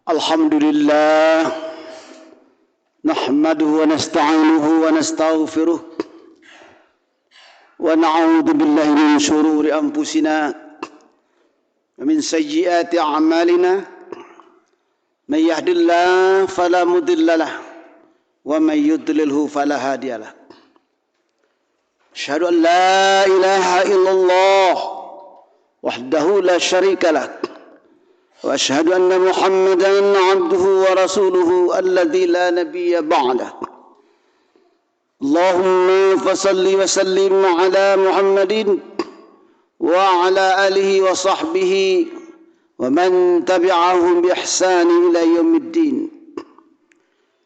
Alhamdulillah nahmaduhu wa nasta'inuhu wa nastaghfiruh wa na'udzu billahi min shururi anfusina wa min sayyiati a'malina may yahdihillahu fala mudilla lahu wa may yudlilhu fala hadiya lahu. Asyhadu an la ilaha illallah wahdahu la syarika lahu wa asyhadu anna Muhammadan abduhu wa rasuluhu alladzi la nabiyya ba'dah. Allahumma fasalli wa sallim ala Muhammadin wa ala alihi wa sahbihi wa man tabi'ahum bi ihsan ila yaumiddin.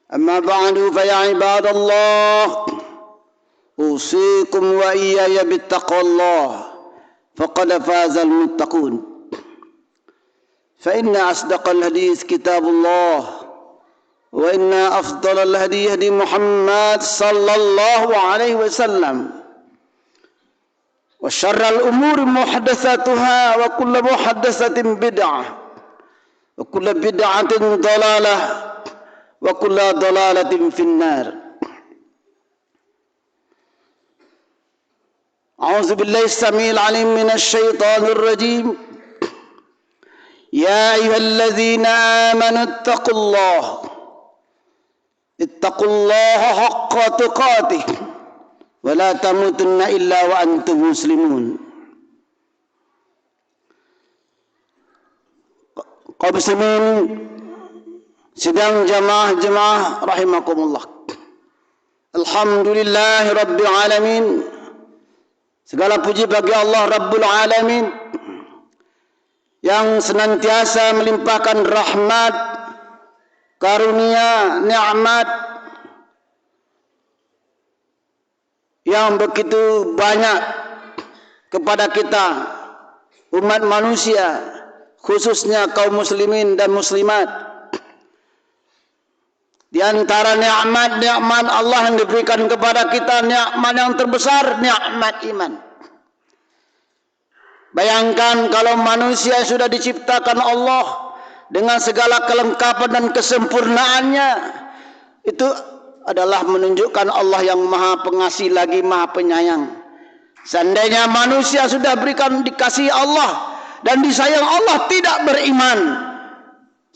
Amma ba'du fa ya ibadallah usikum wa iyaya bittaqwallah faqad fazal muttaqun. فإن أصدق الحديث كتاب الله وإن أفضل الهدي هدي محمد صلى الله عليه وسلم وشر الأمور محدثاتها وكل محدثة بدعة وكل بدعة ضلالة وكل ضلالة في النار. أعوذ بالله السميع العليم من الشيطان الرجيم. يا أيها الذين آمنوا اتقوا الله حق تقاته ولا تموتن إلا وأنتم مسلمون. Kaum muslimin sidang jamaah rahimakumullah. Alhamdulillahi rabbil alamin. Segala puji bagi Allah Rabbul Alamin yang senantiasa melimpahkan rahmat, karunia, nikmat yang begitu banyak kepada kita umat manusia, khususnya kaum muslimin dan muslimat. Di antara nikmat-nikmat Allah yang diberikan kepada kita, nikmat yang terbesar, nikmat iman. Bayangkan kalau manusia sudah diciptakan Allah dengan segala kelengkapan dan kesempurnaannya, itu adalah menunjukkan Allah yang maha pengasih lagi maha penyayang. Seandainya manusia sudah dikasih Allah dan disayang Allah tidak beriman,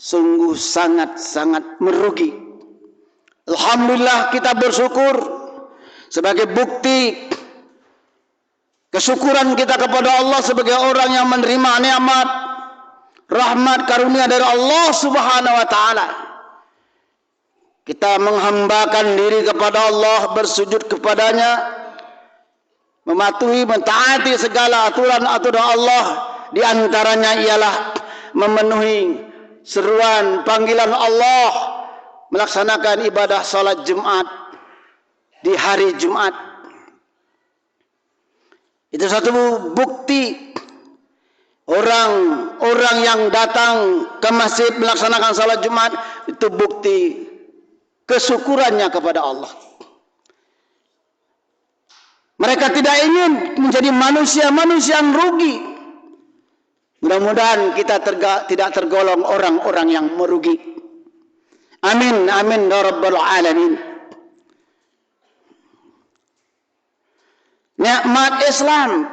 sungguh sangat-sangat merugi. Alhamdulillah kita bersyukur sebagai bukti kesyukuran kita kepada Allah sebagai orang yang menerima nikmat, rahmat, karunia dari Allah Subhanahu wa taala. Kita menghambakan diri kepada Allah, bersujud kepadanya, mematuhi, mentaati segala aturan-aturan Allah. Di antaranya ialah memenuhi seruan panggilan Allah, melaksanakan ibadah salat Jumat di hari Jumat. Itu satu bukti orang yang datang ke masjid melaksanakan salat Jumat, itu bukti kesyukurannya kepada Allah. Mereka tidak ingin menjadi manusia-manusia yang rugi. Mudah-mudahan kita tidak tergolong orang-orang yang merugi. Amin, amin ya rabbal alamin. Nikmat Islam.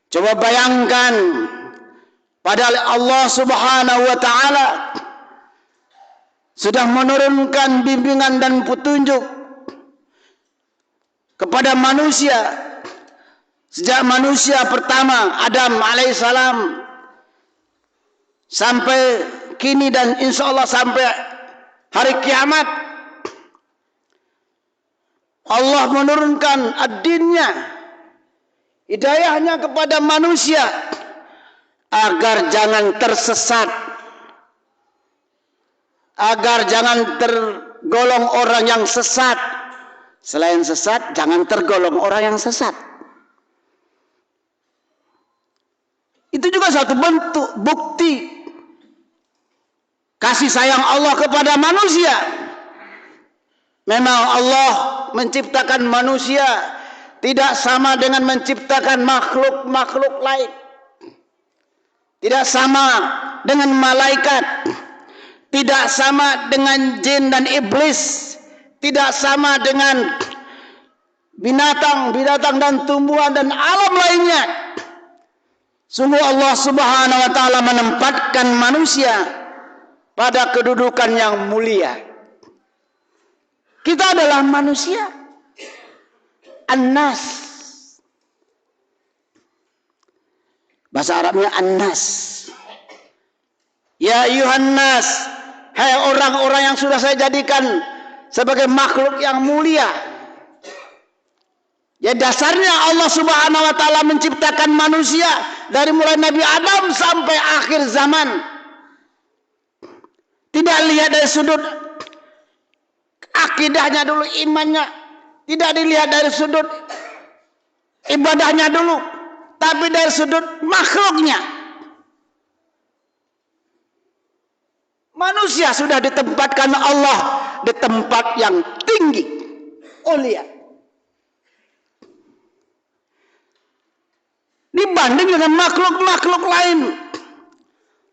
Coba bayangkan, padahal Allah Subhanahu wa taala sudah menurunkan bimbingan dan petunjuk kepada manusia sejak manusia pertama Adam alaihissalam sampai kini dan insya Allah sampai hari kiamat. Allah menurunkan ad-dinnya, hidayahnya kepada manusia agar jangan tersesat, agar jangan tergolong orang yang sesat. Selain sesat, jangan tergolong orang yang sesat. Itu juga satu bentuk bukti kasih sayang Allah kepada manusia. Memang Allah menciptakan manusia tidak sama dengan menciptakan makhluk-makhluk lain. Tidak sama dengan malaikat. tidak sama dengan jin dan iblis, tidak sama dengan binatang dan tumbuhan dan alam lainnya. Sungguh Allah Subhanahu wa taala menempatkan manusia pada kedudukan yang mulia. Kita adalah manusia, An-Nas. Bahasa Arabnya An-Nas. Ya ayuhan nas, hai orang-orang yang sudah saya jadikan sebagai makhluk yang mulia. Ya dasarnya Allah Subhanahu wa taala menciptakan manusia dari mulai Nabi Adam sampai akhir zaman. Tidak lihat dari sudut akidahnya dulu, imannya. Tidak dilihat dari sudut ibadahnya dulu, tapi dari sudut makhluknya. Manusia sudah ditempatkan Allah di tempat yang tinggi, mulia, dibanding dengan makhluk-makhluk lain.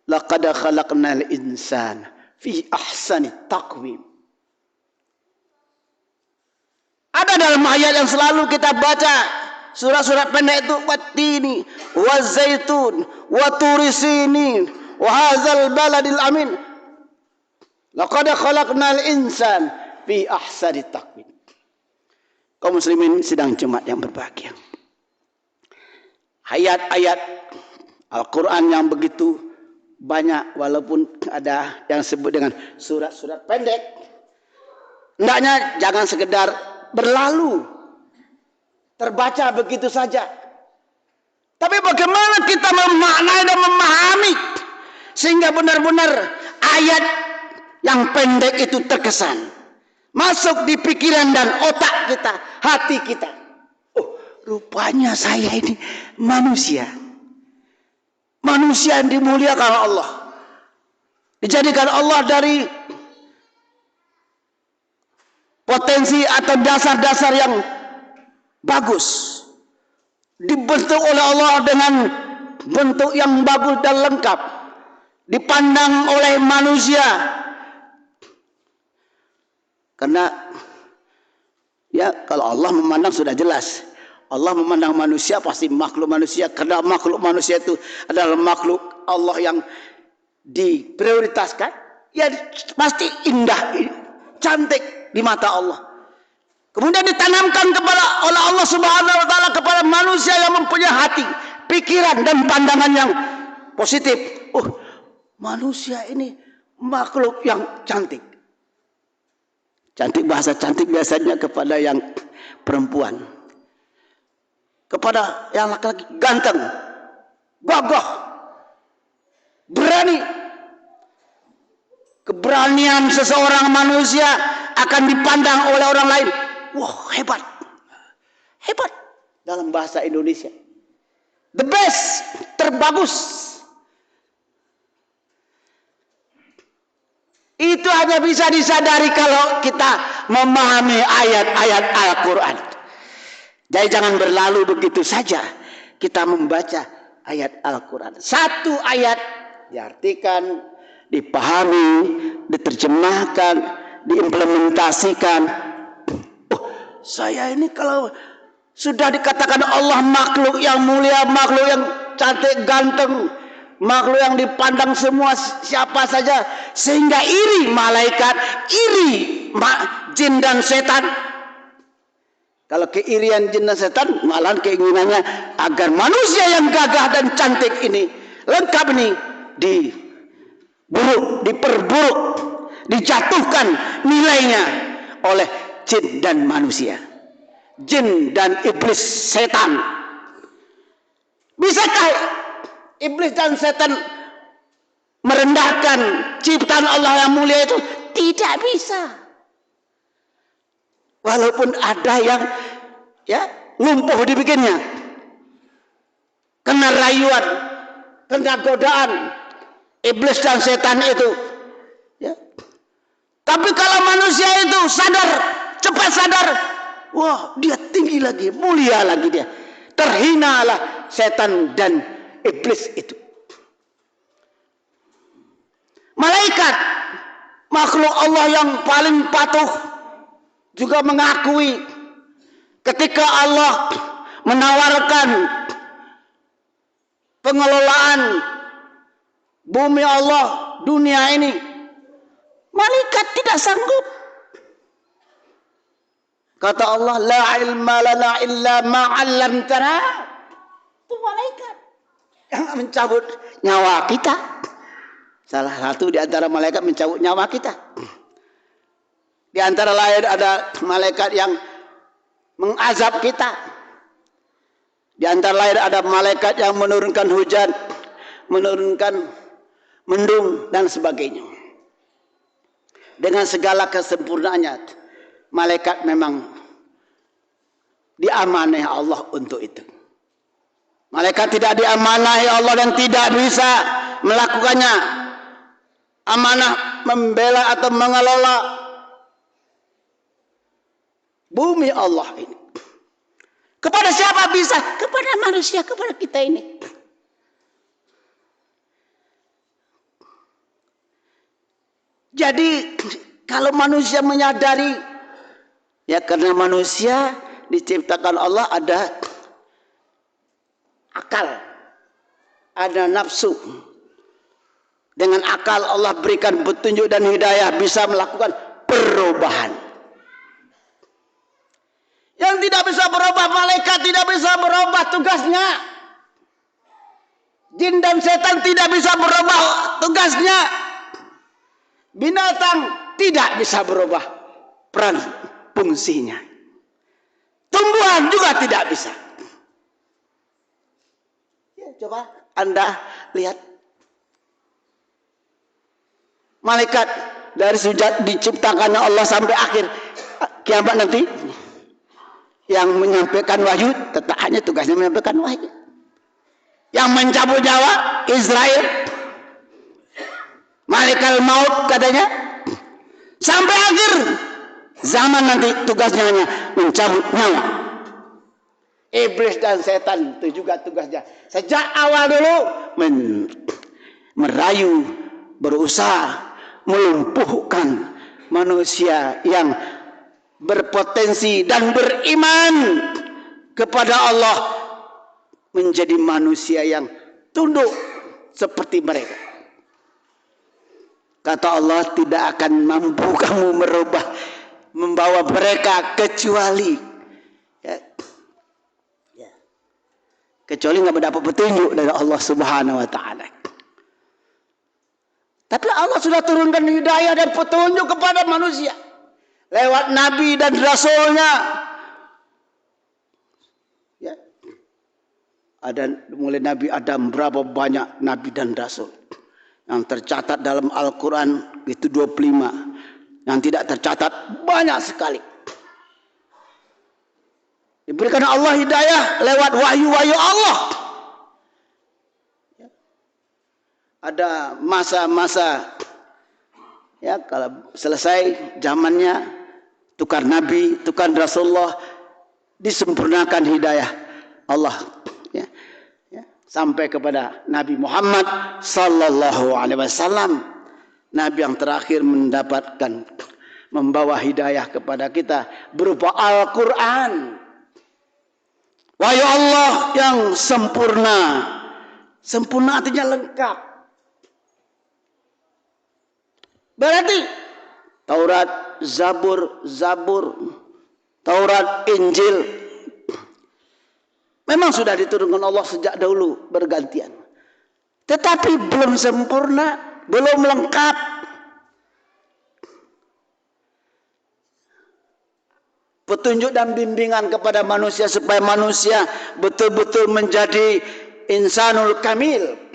Laqad khalaqnal insana fi ahsani taqwim. Ada dalam ayat yang selalu kita baca, surat-surat pendek itu, wattini wazaitun wa turi sinin wa hadzal baladil amin. Laqad khalaqnal insan fi ahsani taqwim. Kaum muslimin sidang Jumat yang berbahagia. Ayat-ayat Al-Quran yang begitu banyak, walaupun ada yang disebut dengan surat-surat pendek, hendaknya jangan sekedar berlalu, terbaca begitu saja. Tapi bagaimana kita memaknai dan memahami sehingga benar-benar ayat yang pendek itu terkesan masuk di pikiran dan otak kita, hati kita. Oh, rupanya saya ini manusia yang dimuliakan Allah, dijadikan Allah dari potensi atau dasar-dasar yang bagus, dibentuk oleh Allah dengan bentuk yang bagus dan lengkap, dipandang oleh manusia. Karena ya kalau Allah memandang sudah jelas, Allah memandang manusia pasti makhluk manusia, karena makhluk manusia itu adalah makhluk Allah yang diprioritaskan, ya pasti indah, cantik di mata Allah. Kemudian ditanamkan oleh Allah Subhanahu wa taala kepada manusia yang mempunyai hati, pikiran dan pandangan yang positif. Oh, manusia ini makhluk yang cantik. Cantik, bahasa cantik biasanya kepada yang perempuan. Kepada yang laki-laki ganteng, gagah, berani. Keberanian seseorang manusia akan dipandang oleh orang lain. Wah, hebat. Hebat dalam bahasa Indonesia. The best, terbagus. Itu hanya bisa disadari kalau kita memahami ayat-ayat Al-Quran. Jadi jangan berlalu begitu saja kita membaca ayat Al-Quran. Satu ayat diartikan, dipahami, diterjemahkan, diimplementasikan. Oh, saya ini kalau sudah dikatakan Allah makhluk yang mulia, makhluk yang cantik, ganteng, makhluk yang dipandang semua siapa saja, sehingga iri malaikat, iri jin dan setan. Kalau keirian jin dan setan, malah keinginannya agar manusia yang gagah dan cantik ini, lengkap ini, diperburuk, dijatuhkan nilainya oleh jin dan manusia, jin dan iblis setan. Bisakah iblis dan setan merendahkan ciptaan Allah yang mulia itu? Tidak bisa. Walaupun ada yang lumpuh dibikinnya, kena rayuan, kena godaan iblis dan setan itu. Ya. Tapi kalau manusia itu sadar, cepat sadar, wah dia tinggi lagi, mulia lagi dia. Terhinalah setan dan iblis itu. Malaikat makhluk Allah yang paling patuh juga mengakui ketika Allah menawarkan pengelolaan bumi Allah, dunia ini, malaikat tidak sanggup. Kata Allah, la ilma lana illa ma 'allamtana. Itu malaikat yang mencabut nyawa kita. Salah satu di antara malaikat mencabut nyawa kita. Di antara lain ada malaikat yang mengazab kita. Di antara lain ada malaikat yang menurunkan hujan, menurunkan mendung dan sebagainya. Dengan segala kesempurnaannya, malaikat memang diamanahi Allah untuk itu. Malaikat tidak diamanahi Allah dan tidak bisa melakukannya. Amanah membela atau mengelola bumi Allah ini. Kepada siapa bisa? Kepada manusia, kepada kita ini. Jadi kalau manusia menyadari, ya karena manusia diciptakan Allah ada akal, ada nafsu. Dengan akal Allah berikan petunjuk dan hidayah, bisa melakukan perubahan. Yang tidak bisa berubah, malaikat tidak bisa berubah tugasnya. Jin dan setan tidak bisa berubah tugasnya. Binatang tidak bisa berubah peran fungsinya. Tumbuhan juga tidak bisa. Ya, coba Anda lihat. Malaikat dari sejak diciptakannya Allah sampai akhir kiamat nanti, yang menyampaikan wahyu tetap hanya tugasnya menyampaikan wahyu. Yang mencabut nyawa Israel, malaikat maut katanya, sampai akhir zaman nanti tugasnya hanya mencabut nyawa. Iblis dan setan itu juga tugasnya sejak awal dulu merayu, berusaha melumpuhkan manusia yang berpotensi dan beriman kepada Allah menjadi manusia yang tunduk seperti mereka. Kata Allah, tidak akan mampu kamu membawa mereka kecuali kecuali nggak mendapat petunjuk dari Allah Subhanahu wa taala. Tapi Allah sudah turunkan hidayah dan petunjuk kepada manusia lewat nabi dan rasulnya. Ya. Ada mulai Nabi Adam, berapa banyak nabi dan rasul yang tercatat dalam Al-Quran itu 25, yang tidak tercatat banyak sekali. Diberikan Allah hidayah lewat wahyu-wahyu Allah. Ada masa-masa, ya kalau selesai zamannya tukar nabi, tukar rasulullah, disempurnakan hidayah Allah, ya, sampai kepada Nabi Muhammad sallallahu alaihi wasallam, nabi yang terakhir mendapatkan membawa hidayah kepada kita berupa Al-Quran, wahyu Allah yang sempurna. Sempurna artinya lengkap. Berarti Taurat, Zabur, Taurat, Injil memang sudah diturunkan Allah sejak dahulu bergantian. Tetapi belum sempurna, belum lengkap. Petunjuk dan bimbingan kepada manusia supaya manusia betul-betul menjadi insanul kamil.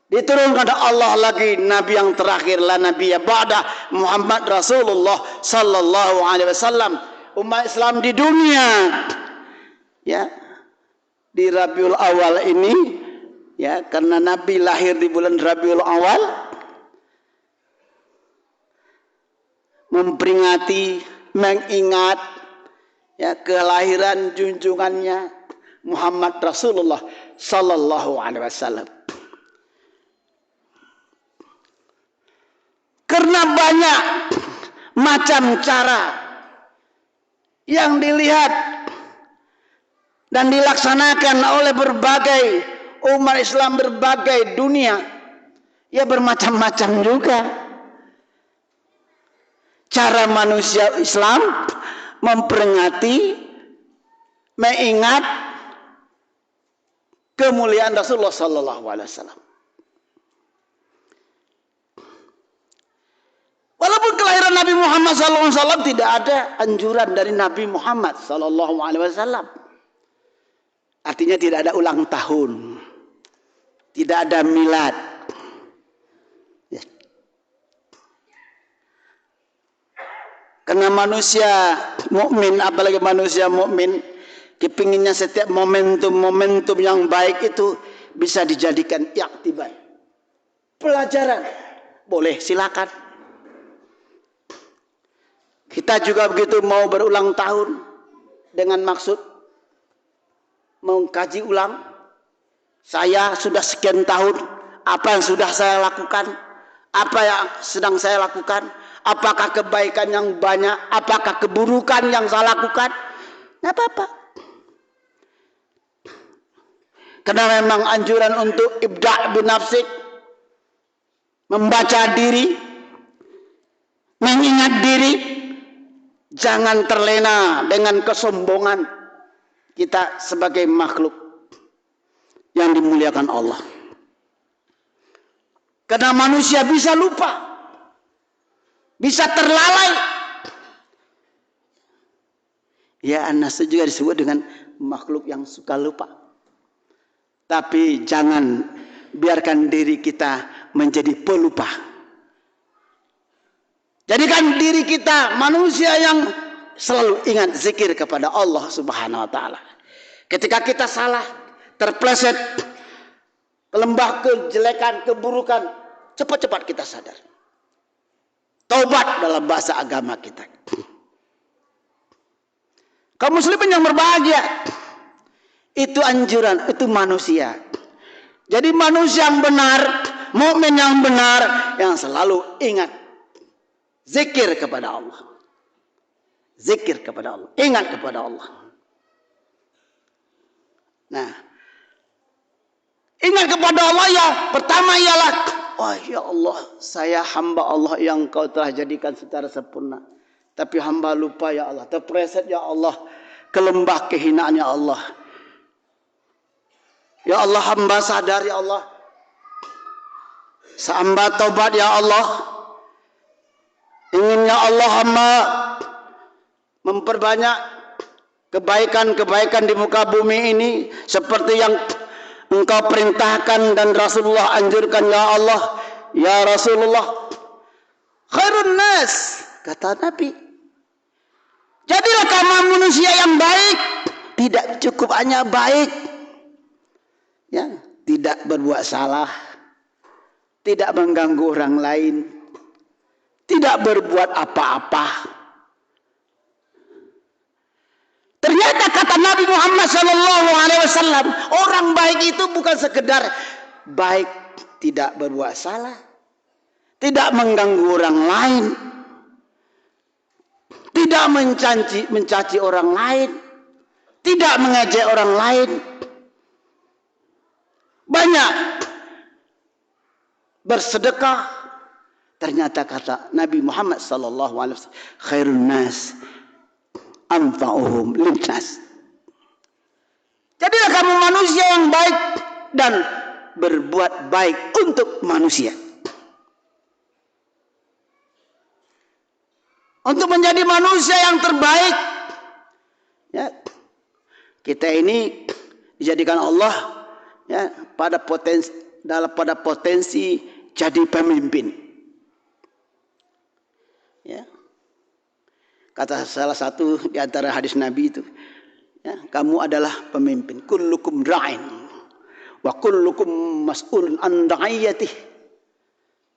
Diturunkan Allah lagi nabi yang terakhir, la nabiyya ba'da Muhammad Rasulullah sallallahu alaihi wasallam. Umat Islam di dunia, ya, di Rabiul Awal ini, ya, karena nabi lahir di bulan Rabiul Awal, memperingati, mengingat, ya, kelahiran junjungannya Muhammad Rasulullah sallallahu alaihi wasallam. Karena banyak macam cara yang dilihat dan dilaksanakan oleh berbagai umat Islam, berbagai dunia, ya bermacam-macam juga. Cara manusia Islam memperingati, mengingat kemuliaan Rasulullah Sallallahu Alaihi Wasallam. Walaupun kelahiran Nabi Muhammad SAW tidak ada anjuran dari Nabi Muhammad SAW. Artinya tidak ada ulang tahun, tidak ada milad. Ya. Karena manusia mukmin, apalagi manusia mukmin, kepinginnya setiap momentum-momentum yang baik itu bisa dijadikan iktibar, pelajaran. Boleh, silakan. Kita juga begitu, mau berulang tahun dengan maksud mengkaji ulang. Saya sudah sekian tahun, apa yang sudah saya lakukan, apa yang sedang saya lakukan, apakah kebaikan yang banyak, apakah keburukan yang saya lakukan. Tidak apa-apa. Karena memang anjuran untuk ibda' binafsik, membaca diri, mengingat diri. Jangan terlena dengan kesombongan kita sebagai makhluk yang dimuliakan Allah. Karena manusia bisa lupa, bisa terlalai. Ya, Anas juga disebut dengan makhluk yang suka lupa. Tapi jangan biarkan diri kita menjadi pelupa. Jadikan diri kita manusia yang selalu ingat zikir kepada Allah Subhanahu wa taala. Ketika kita salah, terpleset ke lembah kejelekan, keburukan, cepat-cepat kita sadar. Taubat dalam bahasa agama kita. Kaum muslimin yang berbahagia, itu anjuran, itu manusia. Jadi manusia yang benar, mukmin yang benar, yang selalu ingat zikir kepada Allah. Zikir kepada Allah. Ingat kepada Allah. Nah, ingat kepada Allah ya, pertama ialah, oh ya Allah, saya hamba Allah yang kau telah jadikan secara sempurna. Tapi hamba lupa ya Allah, terpleset ya Allah, ke lembah kehinaan ya Allah. Ya Allah, hamba sadar ya Allah. Hamba taubat ya Allah. Inginnya Allah hamba memperbanyak kebaikan-kebaikan di muka bumi ini seperti yang Engkau perintahkan dan Rasulullah anjurkan ya Allah, ya Rasulullah. Khairun nas, kata Nabi. Jadilah kamu manusia yang baik, tidak cukup hanya baik. Ya, tidak berbuat salah, tidak mengganggu orang lain, tidak berbuat apa-apa. Ternyata kata Nabi Muhammad SAW, orang baik itu bukan sekedar baik, tidak berbuat salah, tidak mengganggu orang lain, tidak mencaci orang lain, tidak mengejek orang lain. Banyak bersedekah. Ternyata kata Nabi Muhammad SAW, khairun nas anfa'uhum linnas. Jadilah kamu manusia yang baik dan berbuat baik untuk manusia. Untuk menjadi manusia yang terbaik, ya, kita ini dijadikan Allah ya pada potensi jadi pemimpin. Ya. Kata salah satu di antara hadis Nabi itu, ya, kamu adalah pemimpin. Kullukum ra'in wa kullukum mas'ulun an ra'iyatih.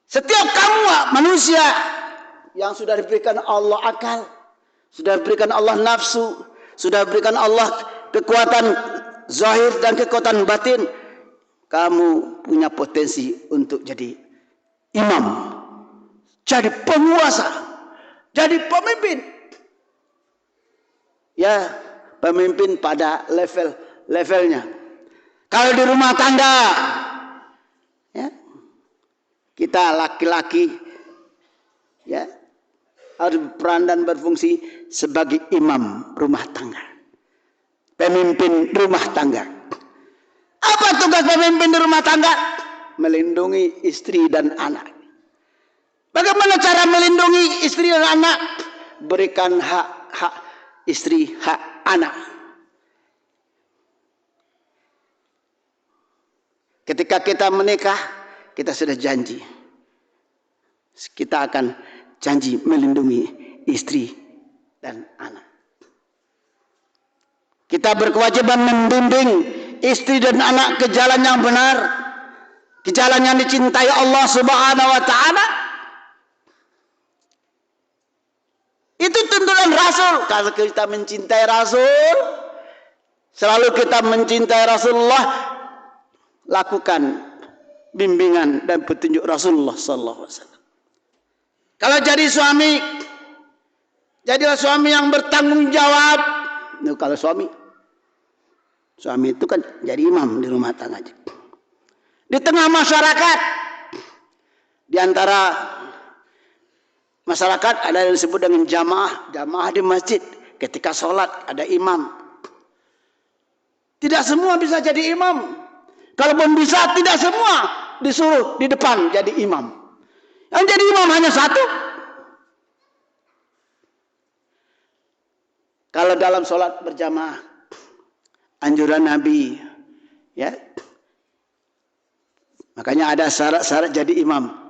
Setiap kamu manusia yang sudah diberikan Allah akal, sudah diberikan Allah nafsu, sudah diberikan Allah kekuatan zahir dan kekuatan batin, kamu punya potensi untuk jadi imam, jadi penguasa, jadi pemimpin. Ya, pemimpin pada levelnya. Kalau di rumah tangga, ya, kita laki-laki, ya, harus berperan dan berfungsi sebagai imam rumah tangga, pemimpin rumah tangga. Apa tugas pemimpin di rumah tangga? Melindungi istri dan anak. Bagaimana cara melindungi istri dan anak? Berikan hak istri, hak anak. Ketika kita menikah, kita sudah janji. Kita akan janji melindungi istri dan anak. Kita berkewajiban membimbing istri dan anak ke jalan yang benar, ke jalan yang dicintai Allah Subhanahu wa taala. Itu tuntunan Rasul. Kalau kita mencintai Rasul, selalu kita mencintai Rasulullah, lakukan bimbingan dan petunjuk Rasulullah sallallahu alaihi wasallam. Kalau jadi suami, jadilah suami yang bertanggung jawab. Nah, kalau suami itu kan jadi imam di rumah tangga. Di tengah masyarakat, di antara masyarakat ada yang disebut dengan jamaah di masjid. Ketika sholat ada imam. Tidak semua bisa jadi imam. Kalaupun bisa, tidak semua disuruh di depan jadi imam. Yang jadi imam hanya satu. Kalau dalam sholat berjamaah, anjuran Nabi, ya, makanya ada syarat-syarat jadi imam.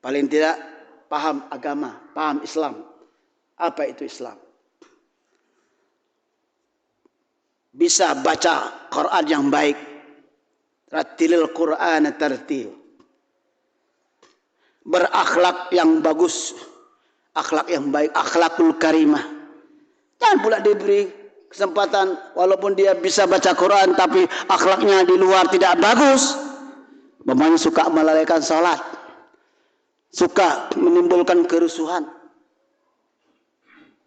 Paling tidak paham agama, paham Islam. Apa itu Islam? Bisa baca Quran yang baik. Rattilil Quran tartil. Berakhlak yang bagus, akhlak yang baik, akhlakul karimah. Jangan pula diberi kesempatan walaupun dia bisa baca Quran tapi akhlaknya di luar tidak bagus. Memang suka melalaikan salat, suka menimbulkan kerusuhan.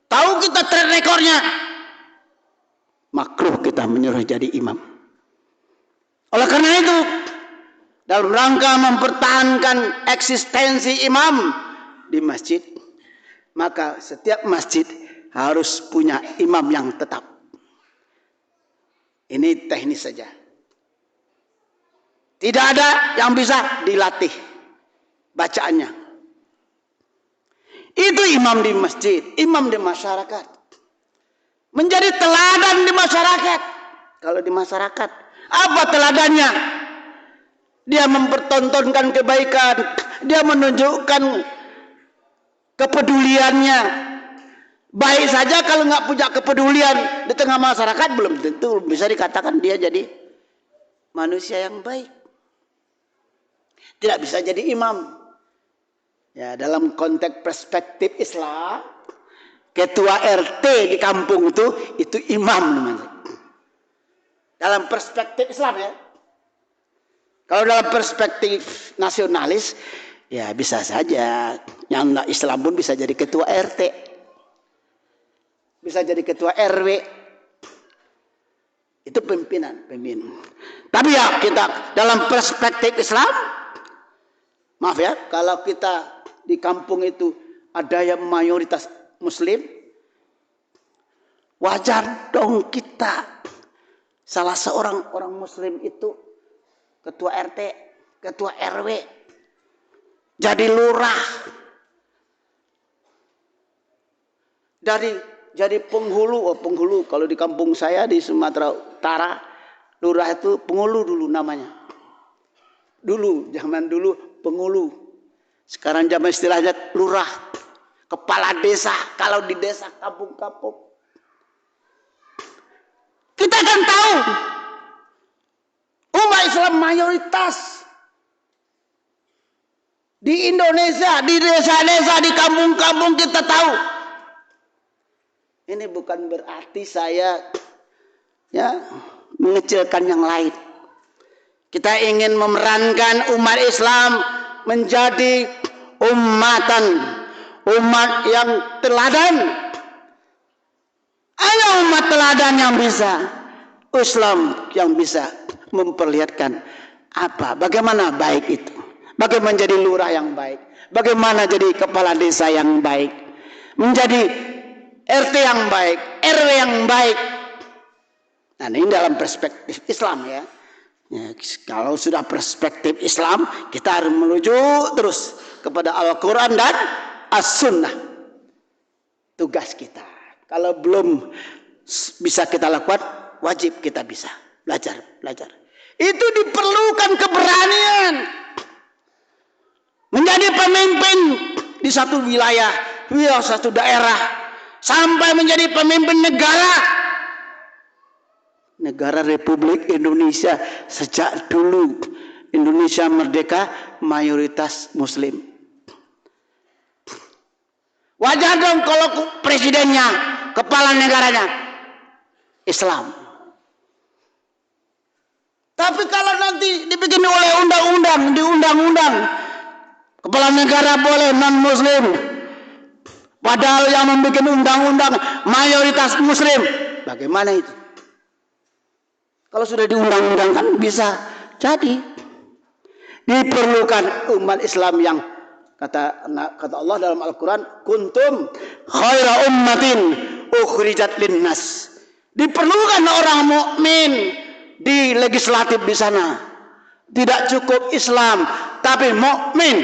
Tahu kita track rekornya, makruh kita menyuruh jadi imam. Oleh karena itu, dalam rangka mempertahankan eksistensi imam di masjid, maka setiap masjid harus punya imam yang tetap. Ini teknis saja. Tidak ada yang bisa dilatih bacaannya. Itu imam di masjid, imam di masyarakat. Menjadi teladan di masyarakat. Kalau di masyarakat, apa teladannya? Dia mempertontonkan kebaikan, dia menunjukkan kepeduliannya. Baik saja kalau nggak punya kepedulian di tengah masyarakat, belum tentu bisa dikatakan dia jadi manusia yang baik. Tidak bisa jadi imam. Ya, dalam konteks perspektif Islam, ketua RT di kampung itu imam namanya. Dalam perspektif Islam ya. Kalau dalam perspektif nasionalis, ya bisa saja. Yang tidak Islam pun bisa jadi ketua RT. Bisa jadi ketua RW. Itu pimpinan. Tapi ya kita dalam perspektif Islam, maaf ya, kalau kita di kampung itu ada yang mayoritas Muslim, wajar dong kita salah seorang orang Muslim itu ketua RT, ketua RW, jadi lurah, jadi penghulu. Penghulu kalau di kampung saya di Sumatera Utara, lurah itu penghulu dulu namanya. Dulu, zaman dulu penghulu. Sekarang zaman istilahnya lurah, kepala desa. Kalau di desa kampung-kampung, kita kan tahu umat Islam mayoritas di Indonesia, di desa-desa, di kampung-kampung kita tahu. Ini bukan berarti saya ya mengecilkan yang lain. Kita ingin memerankan umat Islam menjadi ummatan, umat yang teladan. Hanya umat teladan yang bisa, Islam yang bisa memperlihatkan bagaimana baik itu, bagaimana jadi lurah yang baik, bagaimana jadi kepala desa yang baik, menjadi RT yang baik, RW yang baik. Nah, ini dalam perspektif Islam ya. Kalau sudah perspektif Islam, kita harus menuju terus kepada Al-Quran dan As-Sunnah. Tugas kita. Kalau belum bisa kita lakukan, wajib kita bisa belajar. Itu diperlukan keberanian. Menjadi pemimpin di satu wilayah, satu daerah, sampai menjadi pemimpin negara Republik Indonesia. Sejak dulu Indonesia merdeka, mayoritas Muslim. Wajar dong kalau presidennya, kepala negaranya Islam. Tapi kalau nanti dibikin oleh undang-undang, kepala negara boleh non-Muslim, padahal yang membuat undang-undang mayoritas Muslim, bagaimana itu? Kalau sudah diundang-undangkan bisa jadi. Diperlukan umat Islam yang kata Allah dalam Al-Quran, kuntum khaira ummatin ukhrijat linnas. Diperlukan orang mukmin di legislatif di sana. Tidak cukup Islam, tapi mukmin.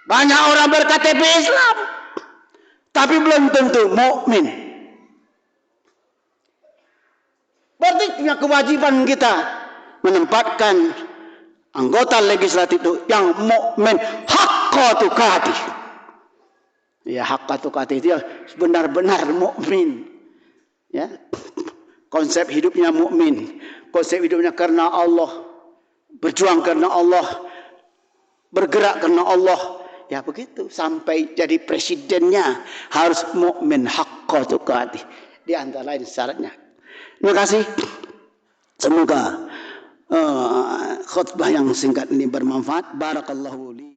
Banyak orang berKTP Islam, tapi belum tentu mukmin. Berarti punya kewajiban kita menempatkan anggota legislatif itu yang mukmin haqqa tuqatih. Ya, haqqa tuqatih itu benar-benar mukmin. Ya. Konsep hidupnya mukmin, konsep hidupnya karena Allah, berjuang karena Allah, bergerak karena Allah. Ya begitu, sampai jadi presidennya harus mukmin haqqa tuqatih. Di antara lain syaratnya. Terima kasih. Semoga khutbah yang singkat ini bermanfaat. Barakallahu li.